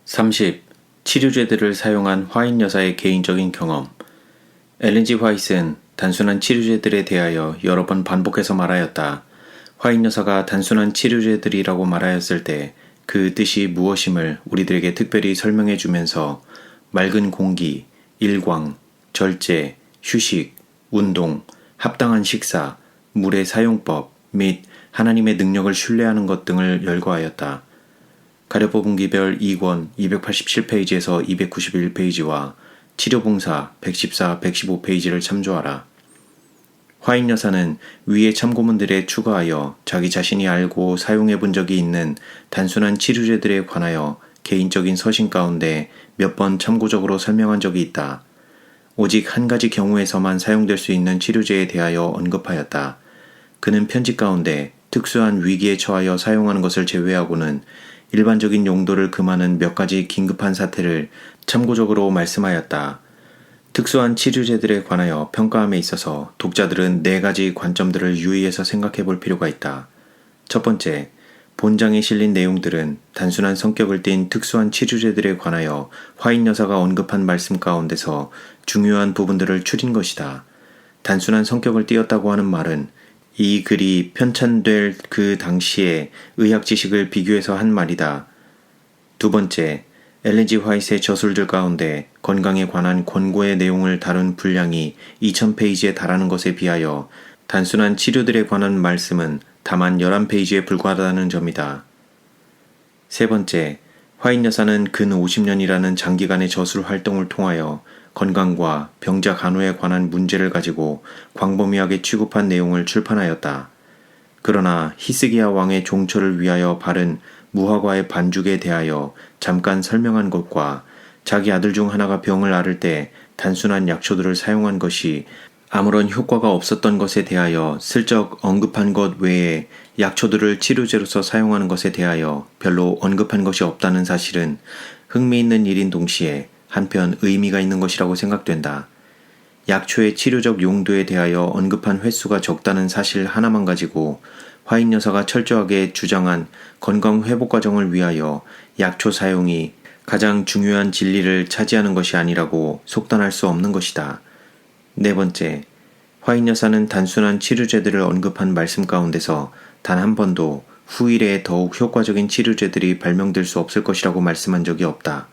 30. 치료제들을 사용한 화인 여사의 개인적인 경험. 엘렌 G. 화이트는 단순한 치료제들에 대하여 여러 번 반복해서 말하였다. 화인 여사가 단순한 치료제들이라고 말하였을 때 그 뜻이 무엇임을 우리들에게 특별히 설명해 주면서 맑은 공기, 일광, 절제, 휴식, 운동, 합당한 식사, 물의 사용법 및 하나님의 능력을 신뢰하는 것 등을 열거하였다. 가려뽑은기별 2권 287페이지에서 291페이지와 치료봉사 114, 115페이지를 참조하라. 화인 여사는 위의 참고문들에 추가하여 자기 자신이 알고 사용해 본 적이 있는 단순한 치료제들에 관하여 개인적인 서신 가운데 몇 번 참고적으로 설명한 적이 있다. 오직 한 가지 경우에서만 사용될 수 있는 치료제에 대하여 언급하였다. 그는 편지 가운데 특수한 위기에 처하여 사용하는 것을 제외하고는 일반적인 용도를 금하는 몇 가지 긴급한 사태를 참고적으로 말씀하였다. 특수한 치료제들에 관하여 평가함에 있어서 독자들은 4가지 관점들을 유의해서 생각해 볼 필요가 있다. 첫 번째, 본장에 실린 내용들은 단순한 성격을 띤 특수한 치료제들에 관하여 화인 여사가 언급한 말씀 가운데서 중요한 부분들을 추린 것이다. 단순한 성격을 띄었다고 하는 말은 이 글이 편찬될 그 당시의 의학 지식을 비교해서 한 말이다. 두 번째, 엘렌 G. 화이트의 저술들 가운데 건강에 관한 권고의 내용을 다룬 분량이 2000페이지에 달하는 것에 비하여 단순한 치료들에 관한 말씀은 다만 11페이지에 불과하다는 점이다. 세 번째, 화인 여사는 근 50년이라는 장기간의 저술 활동을 통하여 건강과 병자 간호에 관한 문제를 가지고 광범위하게 취급한 내용을 출판하였다. 그러나 히스기야 왕의 종처를 위하여 바른 무화과의 반죽에 대하여 잠깐 설명한 것과 자기 아들 중 하나가 병을 앓을 때 단순한 약초들을 사용한 것이 아무런 효과가 없었던 것에 대하여 슬쩍 언급한 것 외에 약초들을 치료제로서 사용하는 것에 대하여 별로 언급한 것이 없다는 사실은 흥미있는 일인 동시에 한편 의미가 있는 것이라고 생각된다. 약초의 치료적 용도에 대하여 언급한 횟수가 적다는 사실 하나만 가지고 화인 여사가 철저하게 주장한 건강 회복 과정을 위하여 약초 사용이 가장 중요한 진리를 차지하는 것이 아니라고 속단할 수 없는 것이다. 네 번째, 화인 여사는 단순한 치료제들을 언급한 말씀 가운데서 단 한 번도 후일에 더욱 효과적인 치료제들이 발명될 수 없을 것이라고 말씀한 적이 없다.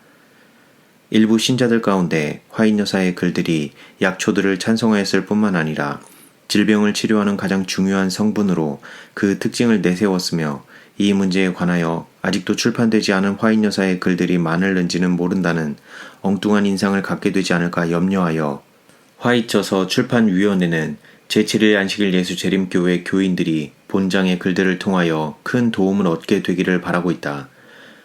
일부 신자들 가운데 화인 여사의 글들이 약초들을 찬성하였을 뿐만 아니라 질병을 치료하는 가장 중요한 성분으로 그 특징을 내세웠으며 이 문제에 관하여 아직도 출판되지 않은 화인 여사의 글들이 많을는지는 모른다는 엉뚱한 인상을 갖게 되지 않을까 염려하여 화이처서 출판위원회는 제7일 안식일 예수 재림교회 교인들이 본장의 글들을 통하여 큰 도움을 얻게 되기를 바라고 있다.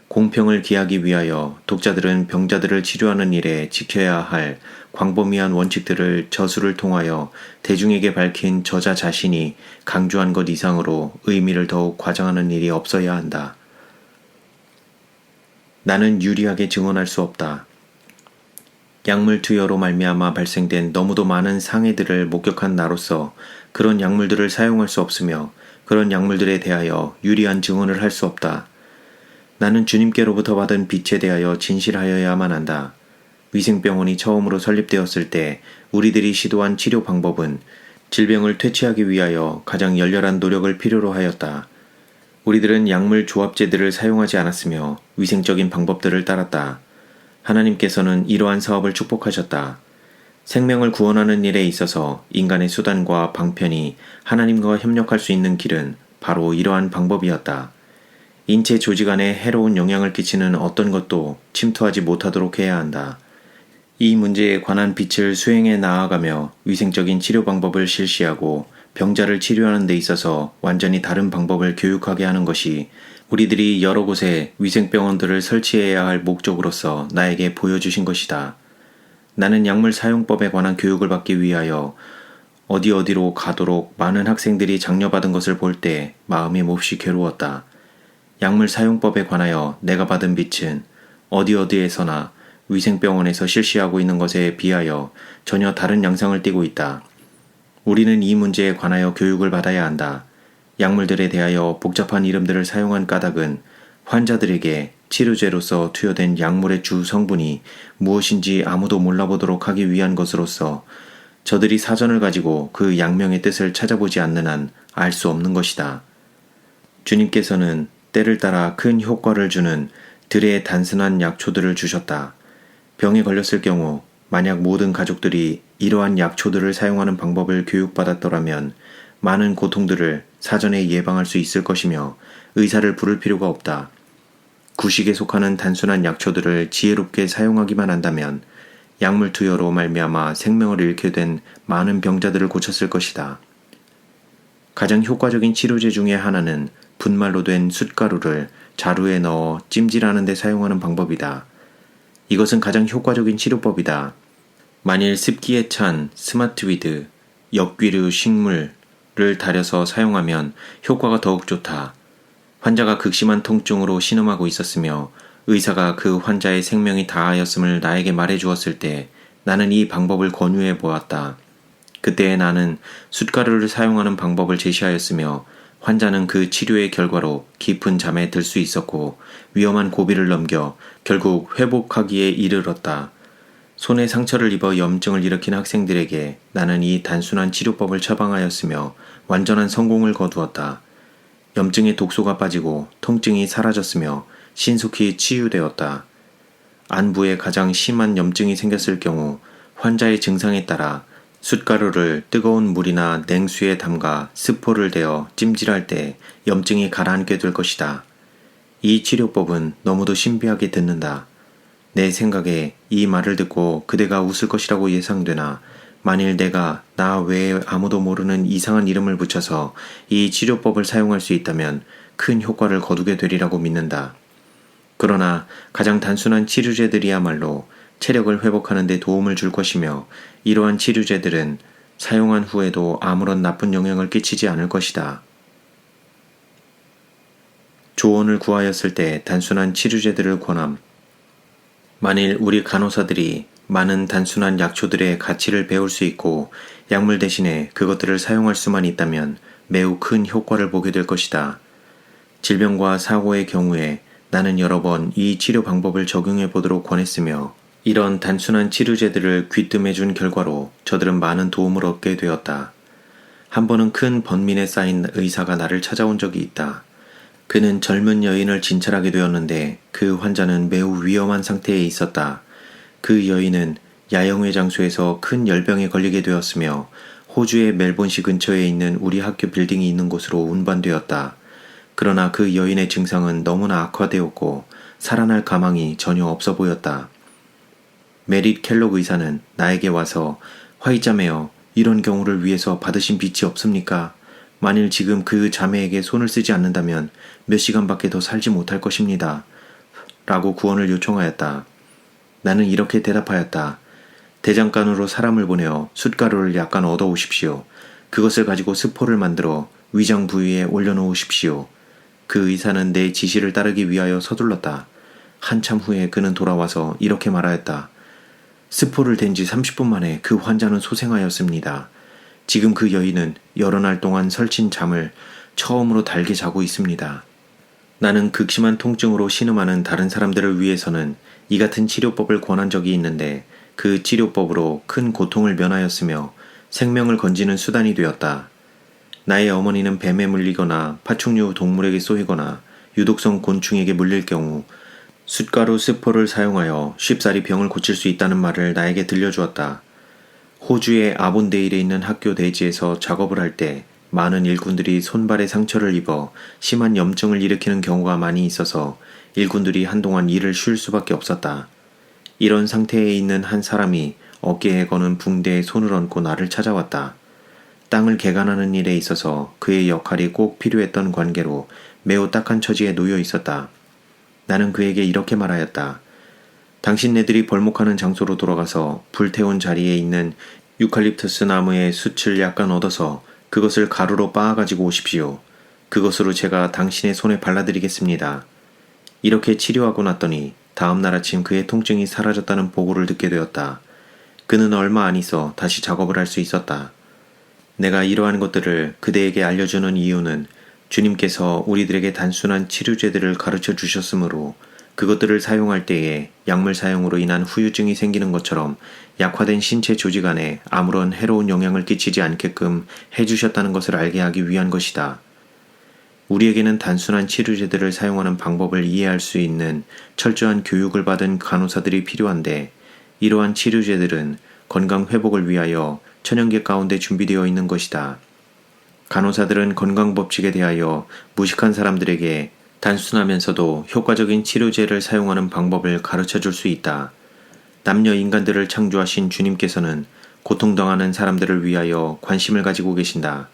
공평을 기하기 위하여 독자들은 병자들을 치료하는 일에 지켜야 할 광범위한 원칙들을 저술을 통하여 대중에게 밝힌 저자 자신이 강조한 것 이상으로 의미를 더욱 과장하는 일이 없어야 한다. 나는 유리하게 증언할 수 없다. 약물 투여로 말미암아 발생된 너무도 많은 상해들을 목격한 나로서 그런 약물들을 사용할 수 없으며 그런 약물들에 대하여 유리한 증언을 할 수 없다. 나는 주님께로부터 받은 빛에 대하여 진실하여야만 한다. 위생병원이 처음으로 설립되었을 때 우리들이 시도한 치료 방법은 질병을 퇴치하기 위하여 가장 열렬한 노력을 필요로 하였다. 우리들은 약물 조합제들을 사용하지 않았으며 위생적인 방법들을 따랐다. 하나님께서는 이러한 사업을 축복하셨다. 생명을 구원하는 일에 있어서 인간의 수단과 방편이 하나님과 협력할 수 있는 길은 바로 이러한 방법이었다. 인체 조직 안에 해로운 영향을 끼치는 어떤 것도 침투하지 못하도록 해야 한다. 이 문제에 관한 빛을 수행해 나아가며 위생적인 치료 방법을 실시하고 병자를 치료하는 데 있어서 완전히 다른 방법을 교육하게 하는 것이 우리들이 여러 곳에 위생병원들을 설치해야 할 목적으로서 나에게 보여주신 것이다. 나는 약물 사용법에 관한 교육을 받기 위하여 어디로 가도록 많은 학생들이 장려받은 것을 볼 때 마음이 몹시 괴로웠다. 약물 사용법에 관하여 내가 받은 빛은 어디에서나 위생병원에서 실시하고 있는 것에 비하여 전혀 다른 양상을 띠고 있다. 우리는 이 문제에 관하여 교육을 받아야 한다. 약물들에 대하여 복잡한 이름들을 사용한 까닭은 환자들에게 치료제로서 투여된 약물의 주 성분이 무엇인지 아무도 몰라보도록 하기 위한 것으로서 저들이 사전을 가지고 그 약명의 뜻을 찾아보지 않는 한 알 수 없는 것이다. 주님께서는 때를 따라 큰 효과를 주는 들의 단순한 약초들을 주셨다. 병에 걸렸을 경우 만약 모든 가족들이 이러한 약초들을 사용하는 방법을 교육받았더라면 많은 고통들을 사전에 예방할 수 있을 것이며 의사를 부를 필요가 없다. 구식에 속하는 단순한 약초들을 지혜롭게 사용하기만 한다면 약물 투여로 말미암아 생명을 잃게 된 많은 병자들을 고쳤을 것이다. 가장 효과적인 치료제 중에 하나는 분말로 된 숯가루를 자루에 넣어 찜질하는 데 사용하는 방법이다. 이것은 가장 효과적인 치료법이다. 만일 습기에 찬 스마트위드, 역귀류 식물을 달여서 사용하면 효과가 더욱 좋다. 환자가 극심한 통증으로 신음하고 있었으며 의사가 그 환자의 생명이 다하였음을 나에게 말해 주었을 때 나는 이 방법을 권유해 보았다. 그때 나는 숯가루를 사용하는 방법을 제시하였으며 환자는 그 치료의 결과로 깊은 잠에 들 수 있었고 위험한 고비를 넘겨 결국 회복하기에 이르렀다. 손에 상처를 입어 염증을 일으킨 학생들에게 나는 이 단순한 치료법을 처방하였으며 완전한 성공을 거두었다. 염증의 독소가 빠지고 통증이 사라졌으며 신속히 치유되었다. 안부에 가장 심한 염증이 생겼을 경우 환자의 증상에 따라 숯가루를 뜨거운 물이나 냉수에 담가 스포를 대어 찜질할 때 염증이 가라앉게 될 것이다. 이 치료법은 너무도 신비하게 듣는다. 내 생각에 이 말을 듣고 그대가 웃을 것이라고 예상되나 만일 내가 나 외에 아무도 모르는 이상한 이름을 붙여서 이 치료법을 사용할 수 있다면 큰 효과를 거두게 되리라고 믿는다. 그러나 가장 단순한 치료제들이야말로 체력을 회복하는 데 도움을 줄 것이며 이러한 치료제들은 사용한 후에도 아무런 나쁜 영향을 끼치지 않을 것이다. 조언을 구하였을 때 단순한 치료제들을 권함. 만일 우리 간호사들이 많은 단순한 약초들의 가치를 배울 수 있고 약물 대신에 그것들을 사용할 수만 있다면 매우 큰 효과를 보게 될 것이다. 질병과 사고의 경우에 나는 여러 번 이 치료 방법을 적용해 보도록 권했으며 이런 단순한 치료제들을 귀뜸해 준 결과로 저들은 많은 도움을 얻게 되었다. 한 번은 큰 번민에 쌓인 의사가 나를 찾아온 적이 있다. 그는 젊은 여인을 진찰하게 되었는데 그 환자는 매우 위험한 상태에 있었다. 그 여인은 야영회 장소에서 큰 열병에 걸리게 되었으며 호주의 멜본시 근처에 있는 우리 학교 빌딩이 있는 곳으로 운반되었다. 그러나 그 여인의 증상은 너무나 악화되었고 살아날 가망이 전혀 없어 보였다. 메릿 켈록 의사는 나에게 와서 화이자매여 이런 경우를 위해서 받으신 빚이 없습니까? 만일 지금 그 자매에게 손을 쓰지 않는다면 몇 시간밖에 더 살지 못할 것입니다. 라고 구원을 요청하였다. 나는 이렇게 대답하였다. 대장간으로 사람을 보내어 숯가루를 약간 얻어오십시오. 그것을 가지고 스포를 만들어 위장 부위에 올려놓으십시오. 그 의사는 내 지시를 따르기 위하여 서둘렀다. 한참 후에 그는 돌아와서 이렇게 말하였다. 스포를 댄 지 30분 만에 그 환자는 소생하였습니다. 지금 그 여인은 여러 날 동안 설친 잠을 처음으로 달게 자고 있습니다. 나는 극심한 통증으로 신음하는 다른 사람들을 위해서는 이 같은 치료법을 권한 적이 있는데 그 치료법으로 큰 고통을 면하였으며 생명을 건지는 수단이 되었다. 나의 어머니는 뱀에 물리거나 파충류 동물에게 쏘이거나 유독성 곤충에게 물릴 경우 숯가루 스포를 사용하여 쉽사리 병을 고칠 수 있다는 말을 나에게 들려주었다. 호주의 아본데일에 있는 학교 대지에서 작업을 할 때 많은 일꾼들이 손발에 상처를 입어 심한 염증을 일으키는 경우가 많이 있어서 일꾼들이 한동안 일을 쉴 수밖에 없었다. 이런 상태에 있는 한 사람이 어깨에 거는 붕대에 손을 얹고 나를 찾아왔다. 땅을 개간하는 일에 있어서 그의 역할이 꼭 필요했던 관계로 매우 딱한 처지에 놓여 있었다. 나는 그에게 이렇게 말하였다. 당신네들이 벌목하는 장소로 돌아가서 불태운 자리에 있는 유칼립투스 나무의 숯을 약간 얻어서 그것을 가루로 빻아가지고 오십시오. 그것으로 제가 당신의 손에 발라드리겠습니다. 이렇게 치료하고 났더니 다음날 아침 그의 통증이 사라졌다는 보고를 듣게 되었다. 그는 얼마 안 있어 다시 작업을 할 수 있었다. 내가 이러한 것들을 그대에게 알려주는 이유는 주님께서 우리들에게 단순한 치료제들을 가르쳐 주셨으므로 그것들을 사용할 때에 약물 사용으로 인한 후유증이 생기는 것처럼 약화된 신체 조직 안에 아무런 해로운 영향을 끼치지 않게끔 해주셨다는 것을 알게 하기 위한 것이다. 우리에게는 단순한 치료제들을 사용하는 방법을 이해할 수 있는 철저한 교육을 받은 간호사들이 필요한데, 이러한 치료제들은 건강 회복을 위하여 천연계 가운데 준비되어 있는 것이다. 간호사들은 건강 법칙에 대하여 무식한 사람들에게 단순하면서도 효과적인 치료제를 사용하는 방법을 가르쳐 줄 수 있다. 남녀 인간들을 창조하신 주님께서는 고통당하는 사람들을 위하여 관심을 가지고 계신다.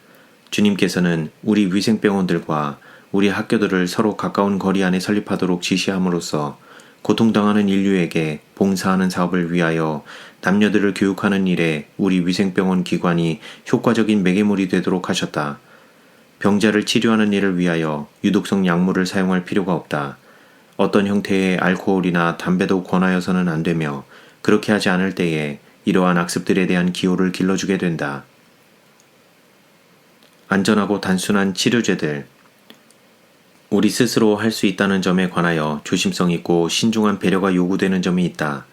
주님께서는 우리 위생병원들과 우리 학교들을 서로 가까운 거리 안에 설립하도록 지시함으로써 고통당하는 인류에게 봉사하는 사업을 위하여 남녀들을 교육하는 일에 우리 위생병원 기관이 효과적인 매개물이 되도록 하셨다. 병자를 치료하는 일을 위하여 유독성 약물을 사용할 필요가 없다. 어떤 형태의 알코올이나 담배도 권하여서는 안 되며, 그렇게 하지 않을 때에 이러한 악습들에 대한 기호를 길러주게 된다. 안전하고 단순한 치료제들. 우리 스스로 할 수 있다는 점에 관하여 조심성 있고 신중한 배려가 요구되는 점이 있다.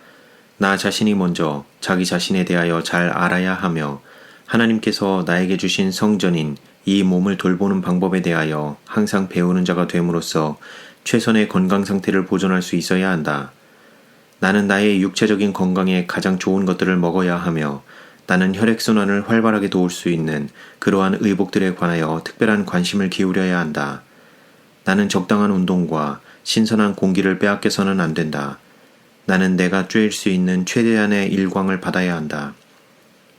나 자신이 먼저 자기 자신에 대하여 잘 알아야 하며, 하나님께서 나에게 주신 성전인 이 몸을 돌보는 방법에 대하여 항상 배우는 자가 됨으로써 최선의 건강 상태를 보존할 수 있어야 한다. 나는 나의 육체적인 건강에 가장 좋은 것들을 먹어야 하며, 나는 혈액순환을 활발하게 도울 수 있는 그러한 의복들에 관하여 특별한 관심을 기울여야 한다. 나는 적당한 운동과 신선한 공기를 빼앗겨서는 안 된다. 나는 내가 쬐일 수 있는 최대한의 일광을 받아야 한다.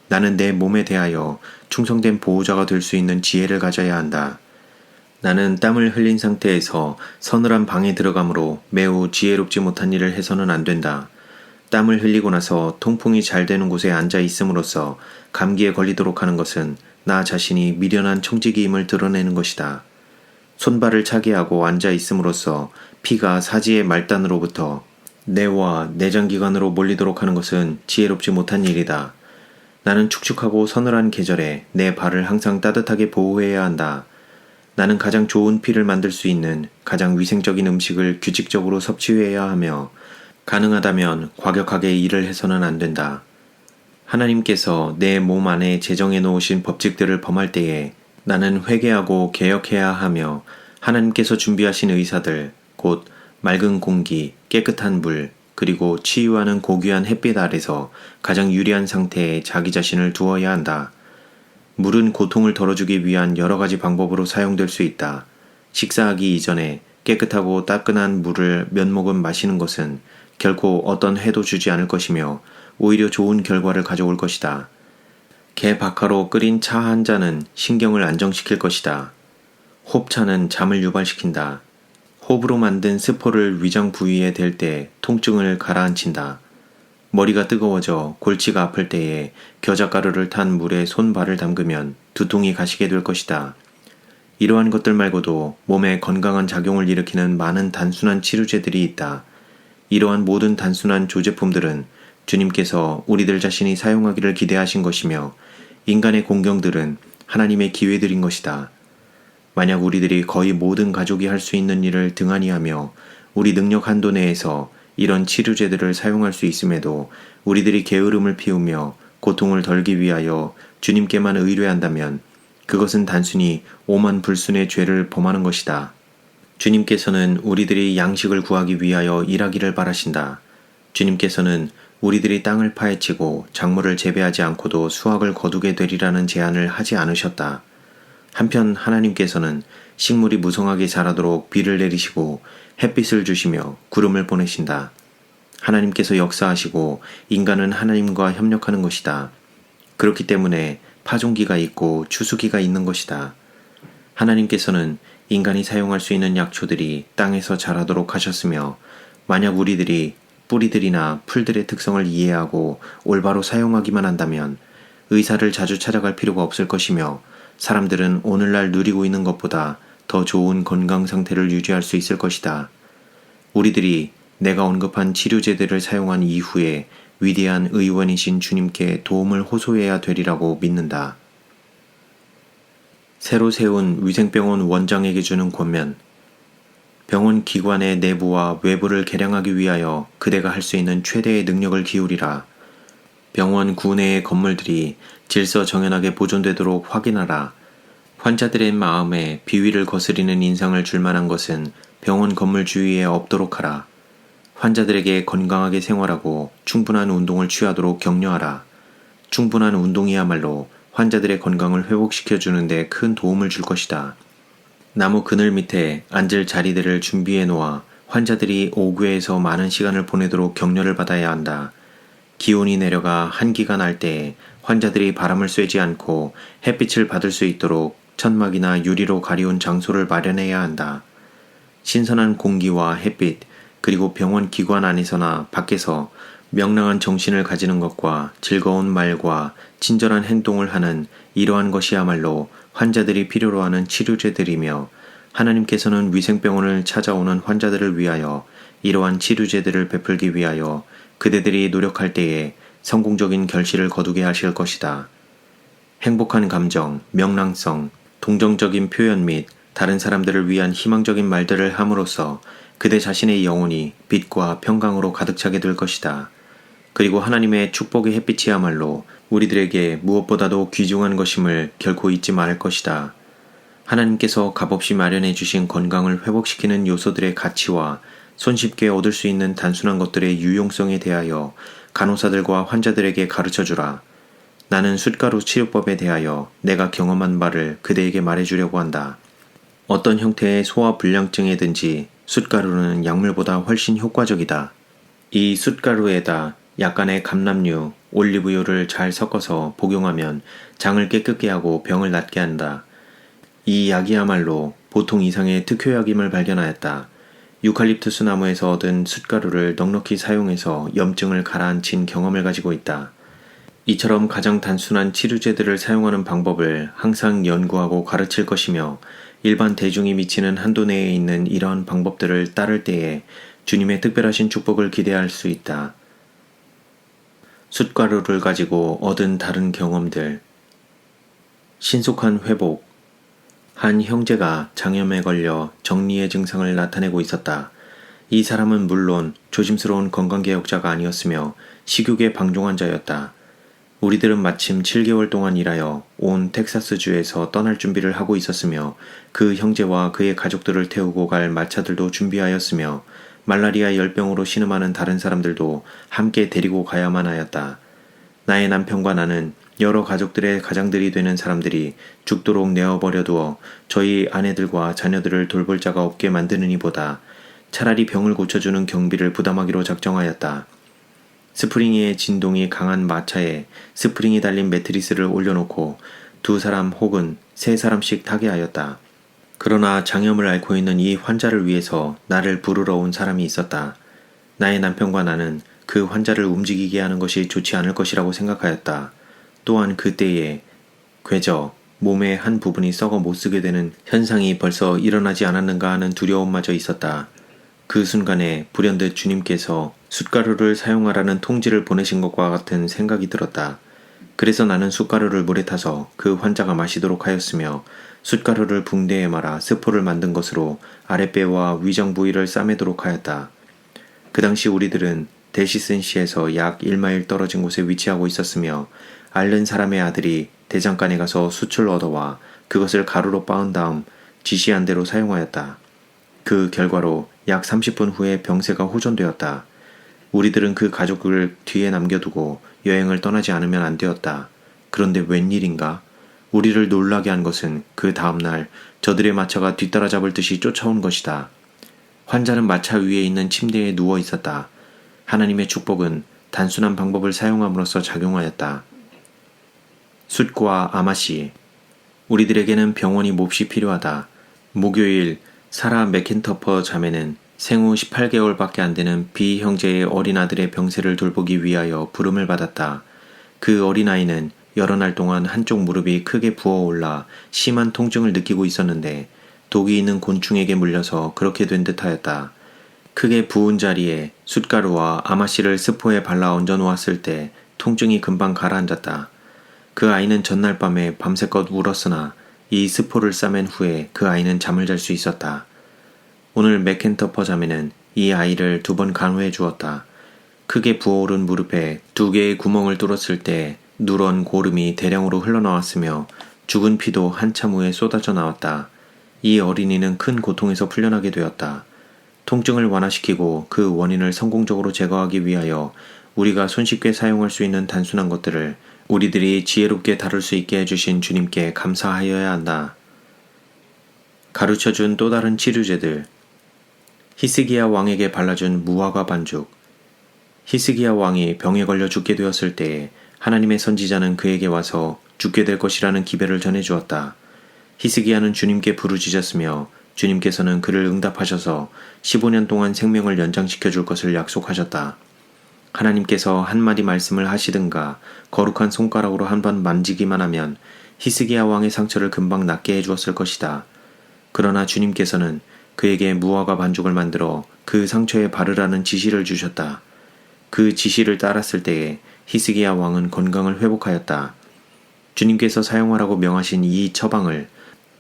나는 내 몸에 대하여 충성된 보호자가 될 수 있는 지혜를 가져야 한다. 나는 땀을 흘린 상태에서 서늘한 방에 들어가므로 매우 지혜롭지 못한 일을 해서는 안 된다. 땀을 흘리고 나서 통풍이 잘 되는 곳에 앉아 있음으로써 감기에 걸리도록 하는 것은 나 자신이 미련한 청지기임을 드러내는 것이다. 손발을 차게 하고 앉아 있음으로써 피가 사지의 말단으로부터 뇌와 내장기관으로 몰리도록 하는 것은 지혜롭지 못한 일이다. 나는 축축하고 서늘한 계절에 내 발을 항상 따뜻하게 보호해야 한다. 나는 가장 좋은 피를 만들 수 있는 가장 위생적인 음식을 규칙적으로 섭취해야 하며, 가능하다면 과격하게 일을 해서는 안 된다. 하나님께서 내 몸 안에 제정해 놓으신 법칙들을 범할 때에 나는 회개하고 개혁해야 하며, 하나님께서 준비하신 의사들, 곧 맑은 공기, 깨끗한 물, 그리고 치유하는 고귀한 햇빛 아래서 가장 유리한 상태에 자기 자신을 두어야 한다. 물은 고통을 덜어주기 위한 여러 가지 방법으로 사용될 수 있다. 식사하기 이전에 깨끗하고 따끈한 물을 몇 모금 마시는 것은 결코 어떤 해도 주지 않을 것이며 오히려 좋은 결과를 가져올 것이다. 개 박하로 끓인 차 한 잔은 신경을 안정시킬 것이다. 홉차는 잠을 유발시킨다. 홉으로 만든 스포를 위장 부위에 댈 때 통증을 가라앉힌다. 머리가 뜨거워져 골치가 아플 때에 겨자가루를 탄 물에 손발을 담그면 두통이 가시게 될 것이다. 이러한 것들 말고도 몸에 건강한 작용을 일으키는 많은 단순한 치료제들이 있다. 이러한 모든 단순한 조제품들은 주님께서 우리들 자신이 사용하기를 기대하신 것이며, 인간의 공경들은 하나님의 기회들인 것이다. 만약 우리들이 거의 모든 가족이 할 수 있는 일을 등한히 하며 우리 능력 한도 내에서 이런 치료제들을 사용할 수 있음에도 우리들이 게으름을 피우며 고통을 덜기 위하여 주님께만 의뢰한다면 그것은 단순히 오만 불순의 죄를 범하는 것이다. 주님께서는 우리들이 양식을 구하기 위하여 일하기를 바라신다. 주님께서는 우리들이 땅을 파헤치고 작물을 재배하지 않고도 수확을 거두게 되리라는 제안을 하지 않으셨다. 한편 하나님께서는 식물이 무성하게 자라도록 비를 내리시고 햇빛을 주시며 구름을 보내신다. 하나님께서 역사하시고 인간은 하나님과 협력하는 것이다. 그렇기 때문에 파종기가 있고 추수기가 있는 것이다. 하나님께서는 인간이 사용할 수 있는 약초들이 땅에서 자라도록 하셨으며, 만약 우리들이 뿌리들이나 풀들의 특성을 이해하고 올바로 사용하기만 한다면 의사를 자주 찾아갈 필요가 없을 것이며, 사람들은 오늘날 누리고 있는 것보다 더 좋은 건강 상태를 유지할 수 있을 것이다. 우리들이 내가 언급한 치료제들을 사용한 이후에 위대한 의원이신 주님께 도움을 호소해야 되리라고 믿는다. 새로 세운 위생병원 원장에게 주는 권면. 병원 기관의 내부와 외부를 개량하기 위하여 그대가 할 수 있는 최대의 능력을 기울이라. 병원 구내의 건물들이 질서 정연하게 보존되도록 확인하라. 환자들의 마음에 비위를 거스리는 인상을 줄 만한 것은 병원 건물 주위에 없도록 하라. 환자들에게 건강하게 생활하고 충분한 운동을 취하도록 격려하라. 충분한 운동이야말로 환자들의 건강을 회복시켜 주는데 큰 도움을 줄 것이다. 나무 그늘 밑에 앉을 자리들을 준비해 놓아 환자들이 오구에서 많은 시간을 보내도록 격려를 받아야 한다. 기온이 내려가 한기가 날 때에 환자들이 바람을 쐬지 않고 햇빛을 받을 수 있도록 천막이나 유리로 가리운 장소를 마련해야 한다. 신선한 공기와 햇빛, 그리고 병원 기관 안에서나 밖에서 명랑한 정신을 가지는 것과 즐거운 말과 친절한 행동을 하는 이러한 것이야말로 환자들이 필요로 하는 치료제들이며, 하나님께서는 위생병원을 찾아오는 환자들을 위하여 이러한 치료제들을 베풀기 위하여 그대들이 노력할 때에 성공적인 결실을 거두게 하실 것이다. 행복한 감정, 명랑성, 동정적인 표현 및 다른 사람들을 위한 희망적인 말들을 함으로써 그대 자신의 영혼이 빛과 평강으로 가득 차게 될 것이다. 그리고 하나님의 축복의 햇빛이야말로 우리들에게 무엇보다도 귀중한 것임을 결코 잊지 말을 것이다. 하나님께서 값없이 마련해 주신 건강을 회복시키는 요소들의 가치와 손쉽게 얻을 수 있는 단순한 것들의 유용성에 대하여 간호사들과 환자들에게 가르쳐 주라. 나는 숫가루 치료법에 대하여 내가 경험한 바를 그대에게 말해주려고 한다. 어떤 형태의 소화 불량증에든지 숫가루는 약물보다 훨씬 효과적이다. 이 숫가루에다 약간의 감람류, 올리브유를 잘 섞어서 복용하면 장을 깨끗게 하고 병을 낫게 한다. 이 약이야말로 보통 이상의 특효약임을 발견하였다. 유칼립투스 나무에서 얻은 숫가루를 넉넉히 사용해서 염증을 가라앉힌 경험을 가지고 있다. 이처럼 가장 단순한 치료제들을 사용하는 방법을 항상 연구하고 가르칠 것이며, 일반 대중이 미치는 한도 내에 있는 이러한 방법들을 따를 때에 주님의 특별하신 축복을 기대할 수 있다. 숫가루를 가지고 얻은 다른 경험들. 신속한 회복. 한 형제가 장염에 걸려 정리의 증상을 나타내고 있었다. 이 사람은 물론 조심스러운 건강개혁자가 아니었으며 식욕에 방종한 자였다. 우리들은 마침 7개월 동안 일하여 온 텍사스주에서 떠날 준비를 하고 있었으며, 그 형제와 그의 가족들을 태우고 갈 마차들도 준비하였으며, 말라리아 열병으로 신음하는 다른 사람들도 함께 데리고 가야만 하였다. 나의 남편과 나는 여러 가족들의 가장들이 되는 사람들이 죽도록 내어버려 두어 저희 아내들과 자녀들을 돌볼 자가 없게 만드는 이보다 차라리 병을 고쳐주는 경비를 부담하기로 작정하였다. 스프링의 진동이 강한 마차에 스프링이 달린 매트리스를 올려놓고 2사람 혹은 3사람씩 타게 하였다. 그러나 장염을 앓고 있는 이 환자를 위해서 나를 부르러 온 사람이 있었다. 나의 남편과 나는 그 환자를 움직이게 하는 것이 좋지 않을 것이라고 생각하였다. 또한 그때에 궤저, 몸의 한 부분이 썩어 못쓰게 되는 현상이 벌써 일어나지 않았는가 하는 두려움마저 있었다. 그 순간에 불현듯 주님께서 숫가루를 사용하라는 통지를 보내신 것과 같은 생각이 들었다. 그래서 나는 숫가루를 물에 타서 그 환자가 마시도록 하였으며, 숫가루를 붕대에 말아 스포를 만든 것으로 아랫배와 위장 부위를 싸매도록 하였다. 그 당시 우리들은 데시슨시에서 약 1마일 떨어진 곳에 위치하고 있었으며, 앓는 사람의 아들이 대장간에 가서 숯을 얻어와 그것을 가루로 빻은 다음 지시한 대로 사용하였다. 그 결과로 약 30분 후에 병세가 호전되었다. 우리들은 그 가족을 뒤에 남겨두고 여행을 떠나지 않으면 안 되었다. 그런데 웬일인가? 우리를 놀라게 한 것은 그 다음날 저들의 마차가 뒤따라 잡을 듯이 쫓아온 것이다. 환자는 마차 위에 있는 침대에 누워 있었다. 하나님의 축복은 단순한 방법을 사용함으로써 작용하였다. 숫과 아마시. 우리들에게는 병원이 몹시 필요하다. 목요일 사라 맥킨터퍼 자매는 생후 18개월밖에 안 되는 비 형제의 어린 아들의 병세를 돌보기 위하여 부름을 받았다. 그 어린아이는 여러 날 동안 한쪽 무릎이 크게 부어올라 심한 통증을 느끼고 있었는데, 독이 있는 곤충에게 물려서 그렇게 된 듯하였다. 크게 부은 자리에 숫가루와 아마씨를 스포에 발라 얹어 놓았을 때 통증이 금방 가라앉았다. 그 아이는 전날 밤에 밤새껏 울었으나 이 스포를 싸맨 후에 그 아이는 잠을 잘 수 있었다. 오늘 맥켄터퍼 자매는 이 아이를 2번 간호해 주었다. 크게 부어오른 무릎에 2개의 구멍을 뚫었을 때 누런 고름이 대량으로 흘러나왔으며 죽은 피도 한참 후에 쏟아져 나왔다. 이 어린이는 큰 고통에서 풀려나게 되었다. 통증을 완화시키고 그 원인을 성공적으로 제거하기 위하여 우리가 손쉽게 사용할 수 있는 단순한 것들을 우리들이 지혜롭게 다룰 수 있게 해주신 주님께 감사하여야 한다. 가르쳐준 또 다른 치료제들. 히스기야 왕에게 발라준 무화과 반죽. 히스기야 왕이 병에 걸려 죽게 되었을 때에 하나님의 선지자는 그에게 와서 죽게 될 것이라는 기별을 전해주었다. 히스기야는 주님께 부르짖었으며 주님께서는 그를 응답하셔서 15년 동안 생명을 연장시켜 줄 것을 약속하셨다. 하나님께서 한마디 말씀을 하시든가 거룩한 손가락으로 한번 만지기만 하면 히스기야 왕의 상처를 금방 낫게 해주었을 것이다. 그러나 주님께서는 그에게 무화과 반죽을 만들어 그 상처에 바르라는 지시를 주셨다. 그 지시를 따랐을 때에 히스기야 왕은 건강을 회복하였다. 주님께서 사용하라고 명하신 이 처방을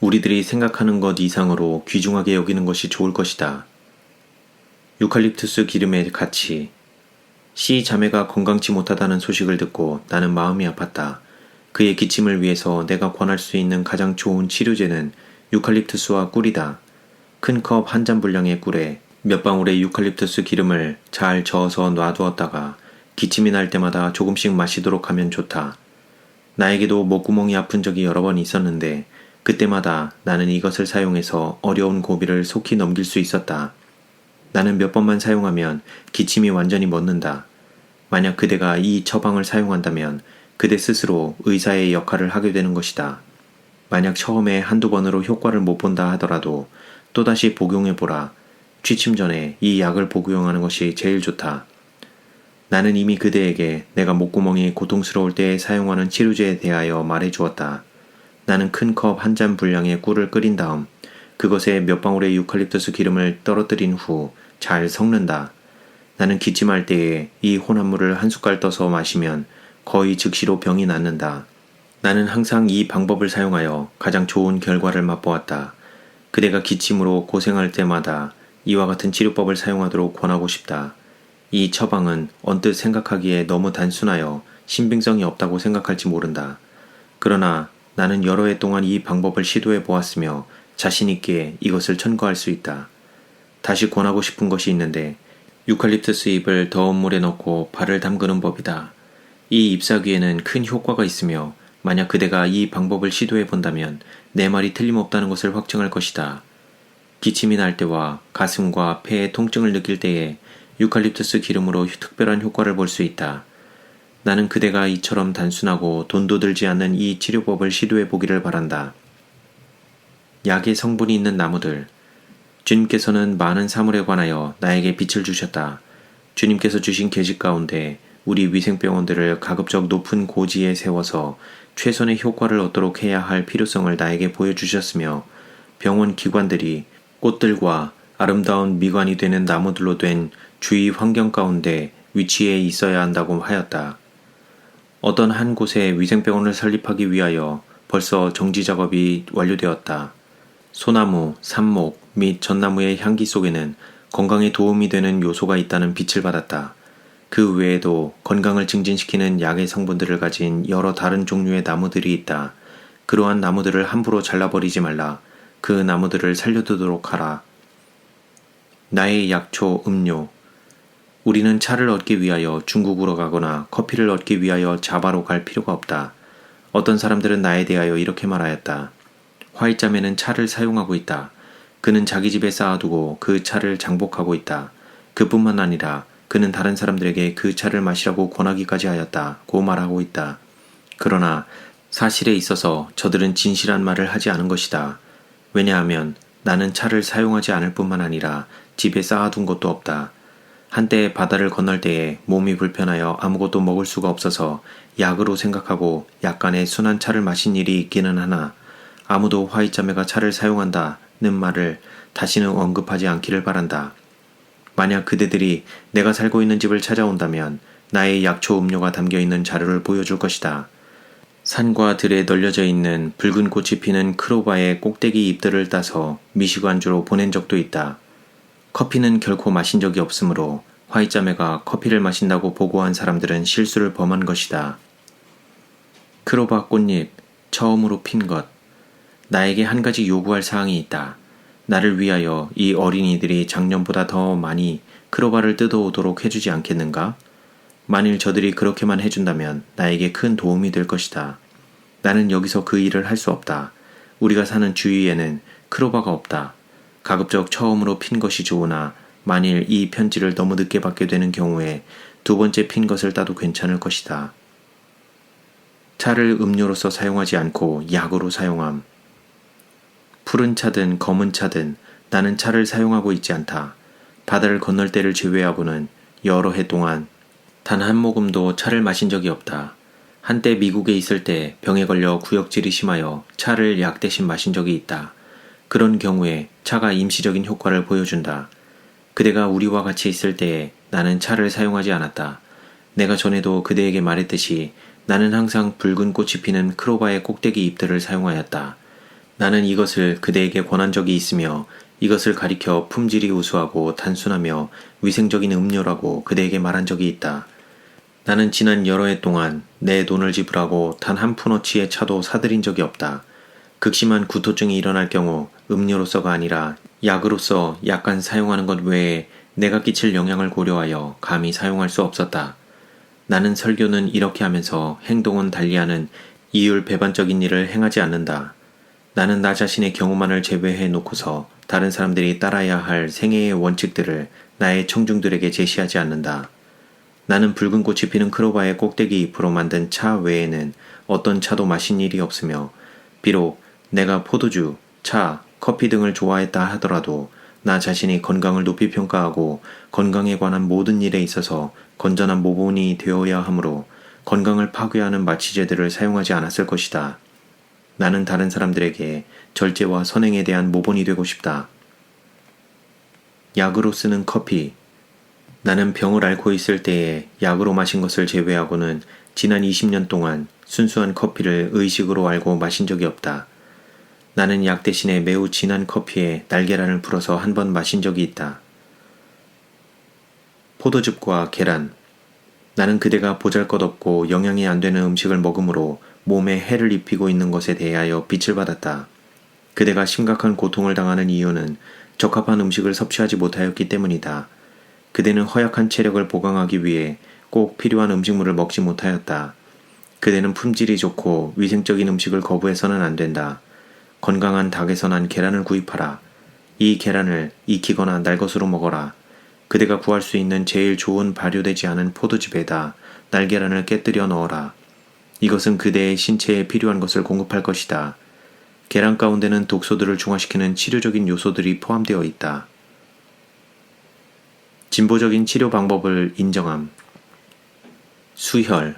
우리들이 생각하는 것 이상으로 귀중하게 여기는 것이 좋을 것이다. 유칼립투스 기름의 가치. 시 자매가 건강치 못하다는 소식을 듣고 나는 마음이 아팠다. 그의 기침을 위해서 내가 권할 수 있는 가장 좋은 치료제는 유칼립투스와 꿀이다. 큰 컵 한 잔 분량의 꿀에 몇 방울의 유칼립투스 기름을 잘 저어서 놔두었다가 기침이 날 때마다 조금씩 마시도록 하면 좋다. 나에게도 목구멍이 아픈 적이 여러 번 있었는데 그때마다 나는 이것을 사용해서 어려운 고비를 속히 넘길 수 있었다. 나는 몇 번만 사용하면 기침이 완전히 멎는다. 만약 그대가 이 처방을 사용한다면 그대 스스로 의사의 역할을 하게 되는 것이다. 만약 처음에 한두 번으로 효과를 못 본다 하더라도 또다시 복용해보라. 취침 전에 이 약을 복용하는 것이 제일 좋다. 나는 이미 그대에게 내가 목구멍이 고통스러울 때 사용하는 치료제에 대하여 말해주었다. 나는 큰 컵 한 잔 분량의 꿀을 끓인 다음 그것에 몇 방울의 유칼립투스 기름을 떨어뜨린 후 잘 섞는다. 나는 기침할 때에 이 혼합물을 한 숟갈 떠서 마시면 거의 즉시로 병이 낫는다. 나는 항상 이 방법을 사용하여 가장 좋은 결과를 맛보았다. 그대가 기침으로 고생할 때마다 이와 같은 치료법을 사용하도록 권하고 싶다. 이 처방은 언뜻 생각하기에 너무 단순하여 신빙성이 없다고 생각할지 모른다. 그러나 나는 여러 해 동안 이 방법을 시도해 보았으며 자신있게 이것을 천거할 수 있다. 다시 권하고 싶은 것이 있는데 유칼립투스 잎을 더운 물에 넣고 발을 담그는 법이다. 이 잎사귀에는 큰 효과가 있으며 만약 그대가 이 방법을 시도해 본다면 내 말이 틀림없다는 것을 확증할 것이다. 기침이 날 때와 가슴과 폐의 통증을 느낄 때에 유칼립투스 기름으로 특별한 효과를 볼 수 있다. 나는 그대가 이처럼 단순하고 돈도 들지 않는 이 치료법을 시도해 보기를 바란다. 약의 성분이 있는 나무들. 주님께서는 많은 사물에 관하여 나에게 빛을 주셨다. 주님께서 주신 계식 가운데 우리 위생병원들을 가급적 높은 고지에 세워서 최선의 효과를 얻도록 해야 할 필요성을 나에게 보여주셨으며 병원 기관들이 꽃들과 아름다운 미관이 되는 나무들로 된 주위 환경 가운데 위치해 있어야 한다고 하였다. 어떤 한 곳에 위생병원을 설립하기 위하여 벌써 정지 작업이 완료되었다. 소나무, 삽목 및 전나무의 향기 속에는 건강에 도움이 되는 요소가 있다는 빛을 받았다. 그 외에도 건강을 증진시키는 약의 성분들을 가진 여러 다른 종류의 나무들이 있다. 그러한 나무들을 함부로 잘라버리지 말라. 그 나무들을 살려두도록 하라. 나의 약초, 음료. 우리는 차를 얻기 위하여 중국으로 가거나 커피를 얻기 위하여 자바로 갈 필요가 없다. 어떤 사람들은 나에 대하여 이렇게 말하였다. 화이자매는 차를 사용하고 있다. 그는 자기 집에 쌓아두고 그 차를 장복하고 있다. 그뿐만 아니라 그는 다른 사람들에게 그 차를 마시라고 권하기까지 하였다고 말하고 있다. 그러나 사실에 있어서 저들은 진실한 말을 하지 않은 것이다. 왜냐하면 나는 차를 사용하지 않을 뿐만 아니라 집에 쌓아둔 것도 없다. 한때 바다를 건널 때에 몸이 불편하여 아무것도 먹을 수가 없어서 약으로 생각하고 약간의 순한 차를 마신 일이 있기는 하나 아무도 화이자매가 차를 사용한다는 말을 다시는 언급하지 않기를 바란다. 만약 그대들이 내가 살고 있는 집을 찾아온다면 나의 약초 음료가 담겨있는 자료를 보여줄 것이다. 산과 들에 널려져 있는 붉은 꽃이 피는 크로바의 꼭대기 잎들을 따서 미시간주로 보낸 적도 있다. 커피는 결코 마신 적이 없으므로 화이자매가 커피를 마신다고 보고한 사람들은 실수를 범한 것이다. 크로바 꽃잎, 처음으로 핀 것. 나에게 한 가지 요구할 사항이 있다. 나를 위하여 이 어린이들이 작년보다 더 많이 크로바를 뜯어오도록 해주지 않겠는가? 만일 저들이 그렇게만 해준다면 나에게 큰 도움이 될 것이다. 나는 여기서 그 일을 할 수 없다. 우리가 사는 주위에는 크로바가 없다. 가급적 처음으로 핀 것이 좋으나 만일 이 편지를 너무 늦게 받게 되는 경우에 두 번째 핀 것을 따도 괜찮을 것이다. 차를 음료로서 사용하지 않고 약으로 사용함. 푸른 차든 검은 차든 나는 차를 사용하고 있지 않다. 바다를 건널 때를 제외하고는 여러 해 동안 단 한 모금도 차를 마신 적이 없다. 한때 미국에 있을 때 병에 걸려 구역질이 심하여 차를 약 대신 마신 적이 있다. 그런 경우에 차가 임시적인 효과를 보여준다. 그대가 우리와 같이 있을 때에 나는 차를 사용하지 않았다. 내가 전에도 그대에게 말했듯이 나는 항상 붉은 꽃이 피는 크로바의 꼭대기 잎들을 사용하였다. 나는 이것을 그대에게 권한 적이 있으며 이것을 가리켜 품질이 우수하고 단순하며 위생적인 음료라고 그대에게 말한 적이 있다. 나는 지난 여러 해 동안 내 돈을 지불하고 단 한 푼어치의 차도 사들인 적이 없다. 극심한 구토증이 일어날 경우 음료로서가 아니라 약으로서 약간 사용하는 것 외에 내가 끼칠 영향을 고려하여 감히 사용할 수 없었다. 나는 설교는 이렇게 하면서 행동은 달리하는 이율배반적인 일을 행하지 않는다. 나는 나 자신의 경우만을 제외해 놓고서 다른 사람들이 따라야 할 생애의 원칙들을 나의 청중들에게 제시하지 않는다. 나는 붉은 꽃이 피는 크로바의 꼭대기 잎으로 만든 차 외에는 어떤 차도 마신 일이 없으며 비록 내가 포도주, 차, 커피 등을 좋아했다 하더라도 나 자신이 건강을 높이 평가하고 건강에 관한 모든 일에 있어서 건전한 모본이 되어야 하므로 건강을 파괴하는 마취제들을 사용하지 않았을 것이다. 나는 다른 사람들에게 절제와 선행에 대한 모본이 되고 싶다. 약으로 쓰는 커피. 나는 병을 앓고 있을 때에 약으로 마신 것을 제외하고는 지난 20년 동안 순수한 커피를 의식으로 알고 마신 적이 없다. 나는 약 대신에 매우 진한 커피에 날계란을 풀어서 한 번 마신 적이 있다. 포도즙과 계란. 나는 그대가 보잘것없고 영양이 안 되는 음식을 먹음으로 몸에 해를 입히고 있는 것에 대하여 빛을 받았다. 그대가 심각한 고통을 당하는 이유는 적합한 음식을 섭취하지 못하였기 때문이다. 그대는 허약한 체력을 보강하기 위해 꼭 필요한 음식물을 먹지 못하였다. 그대는 품질이 좋고 위생적인 음식을 거부해서는 안 된다. 건강한 닭에서 난 계란을 구입하라. 이 계란을 익히거나 날 것으로 먹어라. 그대가 구할 수 있는 제일 좋은 발효되지 않은 포도즙에다 날계란을 깨뜨려 넣어라. 이것은 그대의 신체에 필요한 것을 공급할 것이다. 계란 가운데는 독소들을 중화시키는 치료적인 요소들이 포함되어 있다. 진보적인 치료 방법을 인정함. 수혈.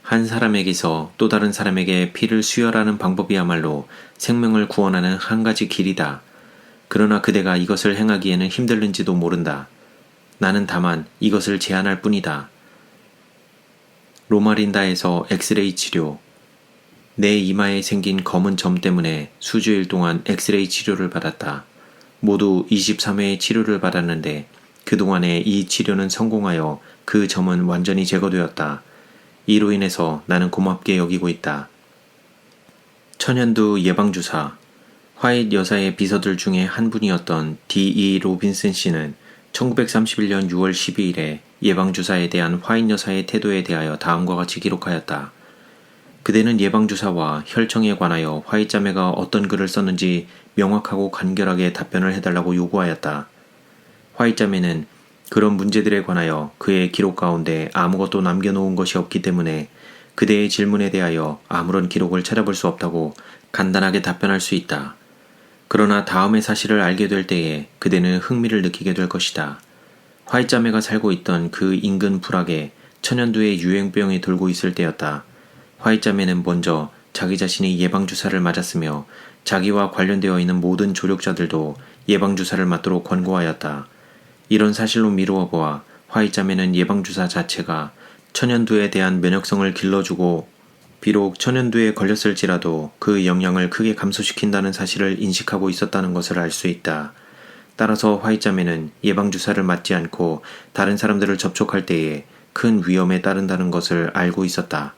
한 사람에게서 또 다른 사람에게 피를 수혈하는 방법이야말로 생명을 구원하는 한 가지 길이다. 그러나 그대가 이것을 행하기에는 힘들는지도 모른다. 나는 다만 이것을 제안할 뿐이다. 로마린다에서 엑스레이 치료. 내 이마에 생긴 검은 점 때문에 수주일 동안 엑스레이 치료를 받았다. 모두 23회의 치료를 받았는데 그동안에 이 치료는 성공하여 그 점은 완전히 제거되었다. 이로 인해서 나는 고맙게 여기고 있다. 천연두 예방주사. 화이트 여사의 비서들 중에 한 분이었던 D.E. 로빈슨 씨는 1931년 6월 12일에 예방주사에 대한 화이트 여사의 태도에 대하여 다음과 같이 기록하였다. 그대는 예방주사와 혈청에 관하여 화이트 자매가 어떤 글을 썼는지 명확하고 간결하게 답변을 해달라고 요구하였다. 화이트 자매는 그런 문제들에 관하여 그의 기록 가운데 아무것도 남겨놓은 것이 없기 때문에 그대의 질문에 대하여 아무런 기록을 찾아볼 수 없다고 간단하게 답변할 수 있다. 그러나 다음의 사실을 알게 될 때에 그대는 흥미를 느끼게 될 것이다. 화이트 자매가 살고 있던 그 인근 부락에 천연두의 유행병이 돌고 있을 때였다. 화이트 자매는 먼저 자기 자신이 예방주사를 맞았으며 자기와 관련되어 있는 모든 조력자들도 예방주사를 맞도록 권고하였다. 이런 사실로 미루어 보아 화이트 자매는 예방주사 자체가 천연두에 대한 면역성을 길러주고 비록 천연두에 걸렸을지라도 그 영향을 크게 감소시킨다는 사실을 인식하고 있었다는 것을 알 수 있다. 따라서 화이자매는 예방주사를 맞지 않고 다른 사람들을 접촉할 때에 큰 위험에 따른다는 것을 알고 있었다.